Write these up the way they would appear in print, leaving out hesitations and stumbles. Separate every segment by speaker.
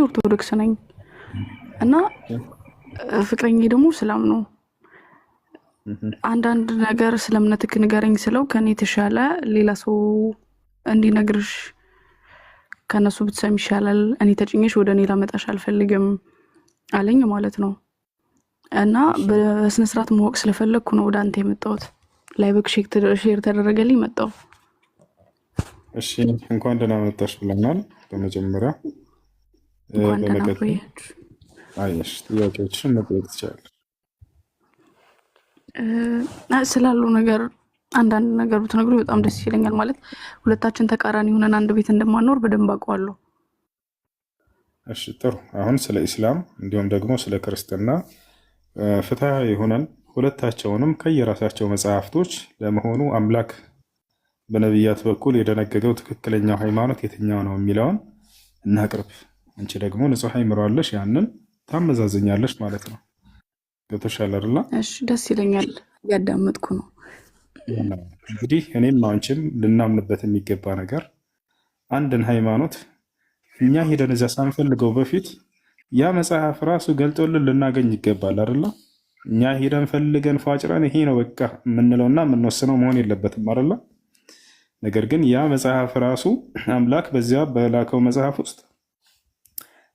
Speaker 1: ኦርቶዶክስ ነኝ እና ፍቅረኛዬ ደግሞ እስላም ነው። አንዳንድ ነገር ስለ እምነትህ ንገረኝ ስለው ከኔ የተሻለ ሌላ ሰው እንዲነግርሽ ከነሱ ብትሰሚ ይሻላል፣ እኔ ተጭኘሽ ወደ እኔ ላመጣሽ አልፈልግም አለኝ ማለት ነው። እና በስነ ስርዓት ማወቅ ስለፈለኩ ነው ወደ አንተ የመጣሁት። ላይቭክ ሼር ተደረገልኝ መጣሁ።
Speaker 2: እሺ እንኳን ደህና መጣሽ ብለናል። በመጀመሪያ
Speaker 1: እንኳን ደህና
Speaker 2: በመቀጠል
Speaker 1: ቆያችሁ።
Speaker 2: አየሽ ጥያቄዎችን መጠየቅ ትችላለሽ።
Speaker 1: ስላለው ነገር አንዳንድ ነገር ብትነግሩኝ በጣም ደስ ይለኛል። ማለት ሁለታችን ተቃራኒ ሆነን አንድ ቤት እንደማንኖር በደንብ አውቀዋለሁ።
Speaker 2: እሺ ጥሩ። አሁን ስለ ኢስላም እንዲሁም ደግሞ ስለ ክርስትና ፍትሃዊ ሆነን ሁለታቸውንም ከየራሳቸው መጽሐፍቶች ለመሆኑ አምላክ በነቢያት በኩል የደነገገው ትክክለኛው ሃይማኖት የትኛው ነው የሚለውን እናቅርብ። አንቺ ደግሞ ንጹሕ አይምሮ አለሽ፣ ያንን ታመዛዘኛለሽ ማለት ነው። ገብቶሻል አይደል?
Speaker 1: እሺ ደስ ይለኛል። እያዳመጥኩ ነው።
Speaker 2: እንግዲህ እኔም አንቺም ልናምንበት የሚገባ ነገር አንድን ሃይማኖት እኛ ሄደን እዚያ ሳንፈልገው በፊት ያ መጽሐፍ ራሱ ገልጦልን ልናገኝ ይገባል አይደል? እኛ ሄደን ፈልገን ፏጭረን ይሄ ነው በቃ የምንለውና የምንወስነው መሆን የለበትም አይደል? ነገር ግን ያ መጽሐፍ ራሱ አምላክ በዚያ በላከው መጽሐፍ ውስጥ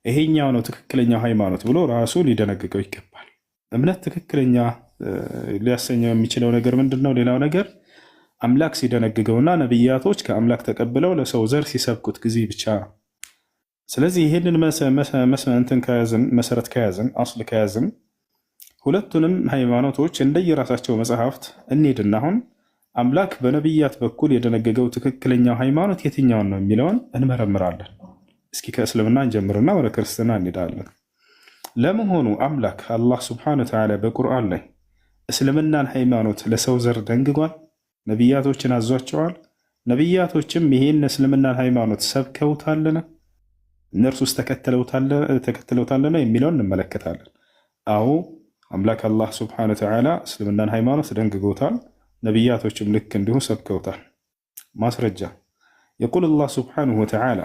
Speaker 2: ይሄኛው ነው ትክክለኛው ሃይማኖት ብሎ ራሱ ሊደነግገው ይገባል። እምነት ትክክለኛ ሊያሰኘው የሚችለው ነገር ምንድን ነው? ሌላው ነገር አምላክ ሲደነግገውና ነቢያቶች ከአምላክ ተቀብለው ለሰው ዘር ሲሰብኩት ጊዜ ብቻ ነው። ስለዚህ ይህንን መሰረት ከያዝን አስል ከያዝን ሁለቱንም ሃይማኖቶች እንደየራሳቸው መጽሐፍት እንሄድና አሁን አምላክ በነቢያት በኩል የደነገገው ትክክለኛው ሃይማኖት የትኛውን ነው የሚለውን እንመረምራለን። እስኪ ከእስልምና እንጀምርና ወደ ክርስትና እንሄዳለን። ለመሆኑ አምላክ አላህ ስብሐነሁ ወተዓላ በቁርአን ላይ እስልምናን ሃይማኖት ለሰው ዘር ደንግጓል? ነቢያቶችን አዟቸዋል? ነቢያቶችም ይሄን እስልምናን ሃይማኖት ሰብከውታልን? እነርሱስ ተከትለውታልን የሚለውን እንመለከታለን። አዎ አምላክ አላህ ስብሐነሁ ወተዓላ እስልምናን ሃይማኖት ደንግጎታል። ነቢያቶችም ልክ እንዲሁ ሰብከውታል። ማስረጃ የቁል አላህ ስብሐነሁ ወተዓላ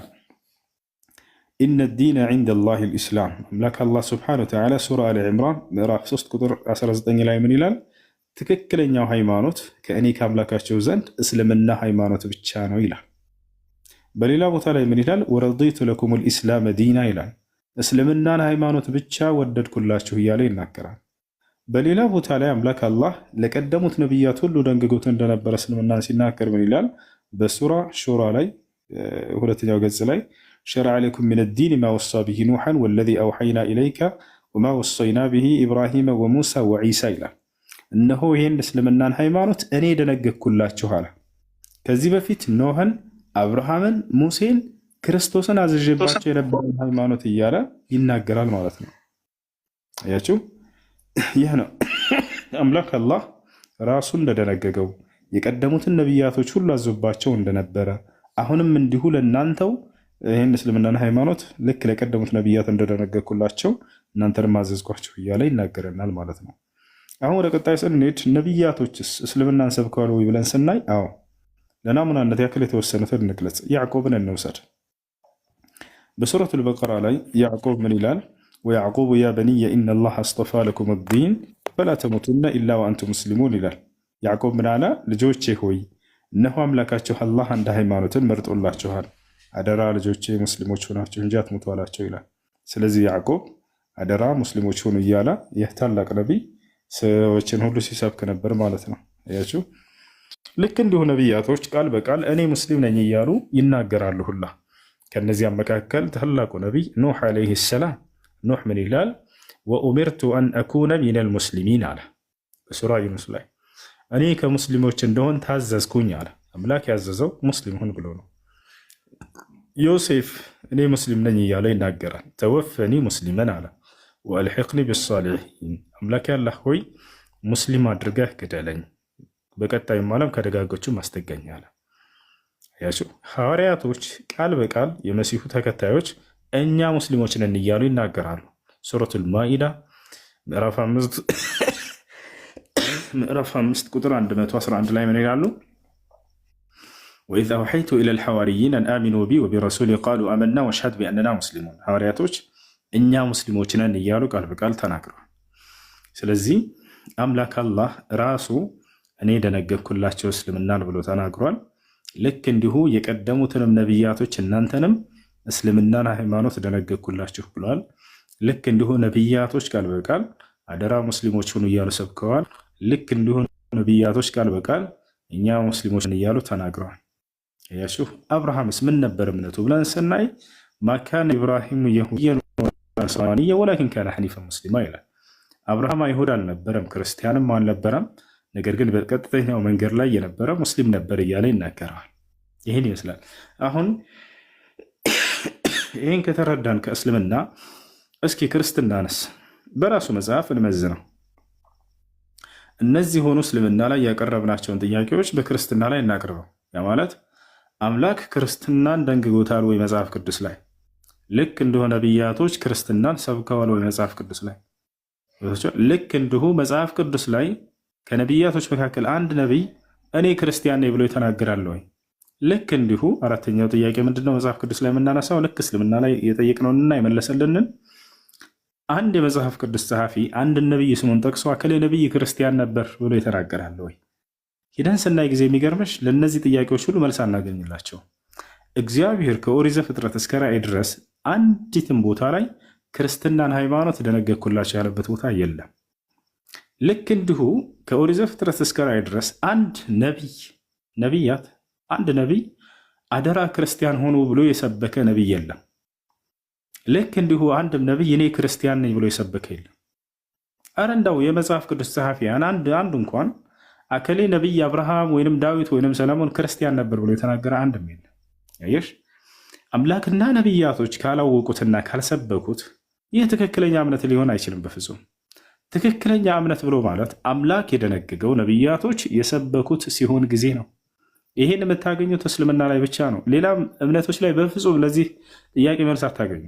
Speaker 2: ኢነ ዲነ ዒንደ ላሂ ልእስላም። አምላክ አላህ ስብሐነሁ ወተዓላ ሱራ አሊ ዕምራን ምዕራፍ 3 ቁጥር 19 ላይ ምን ይላል? ትክክለኛው ሃይማኖት ከእኔ ከአምላካቸው ዘንድ እስልምና ሃይማኖት ብቻ ነው ይላል። በሌላ ቦታ ላይ ምን ይላል? ወረዲቱ ለኩም ልኢስላም ዲና ይላል። እስልምናን ሃይማኖት ብቻ ወደድኩላችሁ እያለ ይናገራል። በሌላ ቦታ ላይ አምላክ አላህ ለቀደሙት ነቢያት ሁሉ ደንግጎት እንደነበረ እስልምናን ሲናገር ምን ይላል? በሱራ ሹራ ላይ ሁለተኛው ገጽ ላይ ሸረዐ ለኩም ሚነ ዲን ማ ወሳ ብሂ ኑሐን ወለዚ አውሐይና ኢለይከ ወማ ወሰይና ብሂ ኢብራሂመ ወሙሳ ወዒሳ ይላል። እነሆ ይህን እስልምናን ሃይማኖት እኔ ደነገግኩላችሁ አለ። ከዚህ በፊት ኖህን፣ አብርሃምን፣ ሙሴን፣ ክርስቶስን አዝዤባቸው የነበረን ሃይማኖት እያለ ይናገራል ማለት ነው። አያችሁ? ይህ ነው አምላክ አላህ ራሱ እንደደነገገው የቀደሙትን ነቢያቶች ሁሉ አዞባቸው እንደነበረ አሁንም እንዲሁ ለእናንተው ይህን እስልምናን ሃይማኖት ልክ ለቀደሙት ነቢያት እንደደነገግኩላቸው እናንተንም አዘዝኳቸው እያለ ይናገረናል ማለት ነው። አሁን ወደ ቀጣይ ስንሄድ ነቢያቶችስ እስልምናን ሰብከዋል ወይ ብለን ስናይ፣ አዎ ለናሙናነት ያክል የተወሰኑትን እንግለጽ። ያዕቆብን እንውሰድ። በሱረቱል በቀራ ላይ ያዕቆብ ምን ይላል? ወያዕቁቡ ያ በንየ ኢነላህ አስጠፋ ለኩም ዲን ፈላ ተሙቱነ ኢላ ወአንቱም ሙስሊሙን ይላል። ያዕቆብ ምን አለ? ልጆቼ ሆይ እነሆ አምላካችሁ አላህ አንድ ሃይማኖትን መርጦላችኋል፣ አደራ ልጆቼ ሙስሊሞች ሆናችሁ እንጂ አትሙቱ አላቸው ይላል። ስለዚህ ያዕቆብ አደራ ሙስሊሞች ሆኑ እያለ ይህ ታላቅ ነቢይ ሰዎችን ሁሉ ሲሰብክ ነበር ማለት ነው። አያችሁ? ልክ እንዲሁ ነቢያቶች ቃል በቃል እኔ ሙስሊም ነኝ እያሉ ይናገራሉ ሁላ። ከነዚያም መካከል ታላቁ ነቢይ ኑህ ዓለይሂ ሰላም ኑህ ምን ይላል? ወኡሚርቱ አን አኩነ ሚነል ሙስሊሚን አለ በሱራ ዩኑስ ላይ። እኔ ከሙስሊሞች እንደሆን ታዘዝኩኝ አለ። አምላክ ያዘዘው ሙስሊም ሁን ብሎ ነው። ዮሴፍ እኔ ሙስሊም ነኝ እያለ ይናገራል። ተወፈኒ ሙስሊመን አለ ወአልሒቅኒ ቢሳሊሒን። አምላክ ያላህ ሆይ ሙስሊም አድርገህ ግደለኝ፣ በቀጣዩም ዓለም ከደጋጎቹ ማስተገኝ አለ። ያቸው ሐዋርያቶች ቃል በቃል የመሲሁ ተከታዮች እኛ ሙስሊሞች ነን እያሉ ይናገራሉ። ሱረቱል ማኢዳ ምዕራፍ 5 ቁጥር 111 ላይ ምን ይላሉ? ወኢዝ አውሐይቱ ኢለል ሐዋርይን አን አሚኑ ቢ ወቢረሱሊ ቃሉ አመና ወሽሀድ ቢአንና ሙስሊሙን። ሐዋርያቶች እኛ ሙስሊሞች ነን እያሉ ቃል በቃል ተናግረዋል። ስለዚህ አምላክ አላህ ራሱ እኔ ደነገግኩላቸው እስልምናን ብሎ ተናግሯል። ልክ እንዲሁ የቀደሙትንም ነቢያቶች እናንተንም እስልምናን ሃይማኖት ደነገግኩላችሁ ብለዋል። ልክ እንዲሁ ነቢያቶች ቃል በቃል አደራ ሙስሊሞች ሁኑ እያሉ ሰብከዋል። ልክ እንዲሁ ነቢያቶች ቃል በቃል እኛ ሙስሊሞች እያሉ ተናግረዋል። ያሹ አብርሃምስ ምን ነበር እምነቱ ብለን ስናይ ማካነ ኢብራሂም የሁዲየን ወነስራንየ ወላኪን ካነ ሐኒፈን ሙስሊማ ይላል። አብርሃም አይሁድ አልነበረም፣ ክርስቲያንም አልነበረም፣ ነገር ግን በቀጥተኛው መንገድ ላይ የነበረ ሙስሊም ነበር እያለ ይናገረዋል። ይህን ይመስላል። አሁን ይህን ከተረዳን ከእስልምና እስኪ ክርስትናንስ በራሱ መጽሐፍ እንመዝነው። እነዚህ ሆኑ እስልምና ላይ ያቀረብናቸውን ጥያቄዎች በክርስትና ላይ እናቅርበው። ያ ማለት አምላክ ክርስትናን ደንግጎታል ወይ መጽሐፍ ቅዱስ ላይ? ልክ እንደሆነ ነቢያቶች ክርስትናን ሰብከዋል ወይ መጽሐፍ ቅዱስ ላይ? ልክ እንዲሁ መጽሐፍ ቅዱስ ላይ ከነቢያቶች መካከል አንድ ነቢይ እኔ ክርስቲያን ነኝ ብሎ የተናገራል ወይ? ልክ እንዲሁ አራተኛው ጥያቄ ምንድነው? መጽሐፍ ቅዱስ ላይ የምናነሳው ልክ እስልምና ላይ የጠየቅነውንና የመለሰልንን አንድ የመጽሐፍ ቅዱስ ጸሐፊ አንድ ነቢይ ስሙን ጠቅሶ አከሌ ነቢይ ክርስቲያን ነበር ብሎ የተናገራል ወይ? ሂደን ስናይ ጊዜ የሚገርምሽ ለእነዚህ ጥያቄዎች ሁሉ መልስ አናገኝላቸው። እግዚአብሔር ከኦሪት ዘፍጥረት እስከ ራእይ ድረስ አንዲትም ቦታ ላይ ክርስትናን ሃይማኖት ደነገግኩላቸው ያለበት ቦታ የለም። ልክ እንዲሁ ከኦሪት ዘፍጥረት እስከ ራእይ ድረስ አንድ ነቢይ አደራ ክርስቲያን ሆኑ ብሎ የሰበከ ነቢይ የለም። ልክ እንዲሁ አንድም ነቢይ እኔ ክርስቲያን ነኝ ብሎ የሰበከ የለም። አረ እንዳው የመጽሐፍ ቅዱስ ጸሐፊያን አንድ እንኳን አከሌ ነቢይ አብርሃም ወይንም ዳዊት ወይንም ሰለሞን ክርስቲያን ነበር ብሎ የተናገረ አንድም የለም። ያየሽ አምላክና ነቢያቶች ካላወቁትና ካልሰበኩት ይህ ትክክለኛ እምነት ሊሆን አይችልም በፍጹም። ትክክለኛ እምነት ብሎ ማለት አምላክ የደነገገው ነቢያቶች የሰበኩት ሲሆን ጊዜ ነው። ይህን የምታገኙት እስልምና ላይ ብቻ ነው። ሌላም እምነቶች ላይ በፍጹም ለዚህ ጥያቄ መልስ አታገኙ።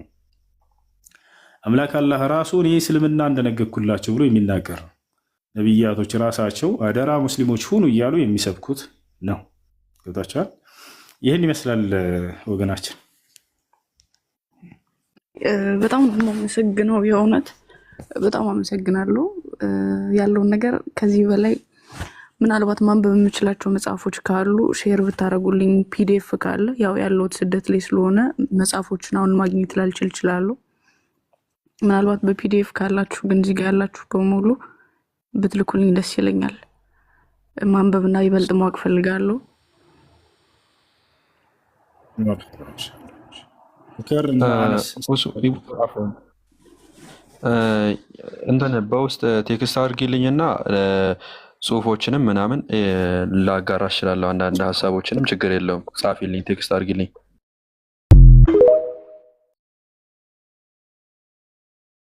Speaker 2: አምላክ አላህ ራሱ እኔ እስልምና እንደነገግኩላቸው ብሎ የሚናገር ነው። ነቢያቶች ራሳቸው አደራ ሙስሊሞች ሁኑ እያሉ የሚሰብኩት ነው። ገብታችኋል? ይህን ይመስላል ወገናችን።
Speaker 1: በጣም አመሰግነው። የእውነት በጣም አመሰግናለሁ። ያለውን ነገር ከዚህ በላይ ምናልባት ማንበብ የምችላቸው መጽሐፎች ካሉ ሼር ብታደርጉልኝ፣ ፒዲኤፍ ካለ ያው ያለሁት ስደት ላይ ስለሆነ መጽሐፎችን አሁን ማግኘት ላልችል እችላለሁ። ምናልባት በፒዲኤፍ ካላችሁ ግን እዚህ ጋር ያላችሁ በሙሉ ብትልኩልኝ ደስ ይለኛል። ማንበብና ይበልጥ ማወቅ ፈልጋለሁ።
Speaker 3: እንትን በውስጥ ቴክስት አድርጊልኝና ጽሁፎችንም ምናምን ላጋራ እችላለሁ። አንዳንድ ሀሳቦችንም ችግር የለውም ጻፊልኝ፣ ቴክስት አድርጊልኝ።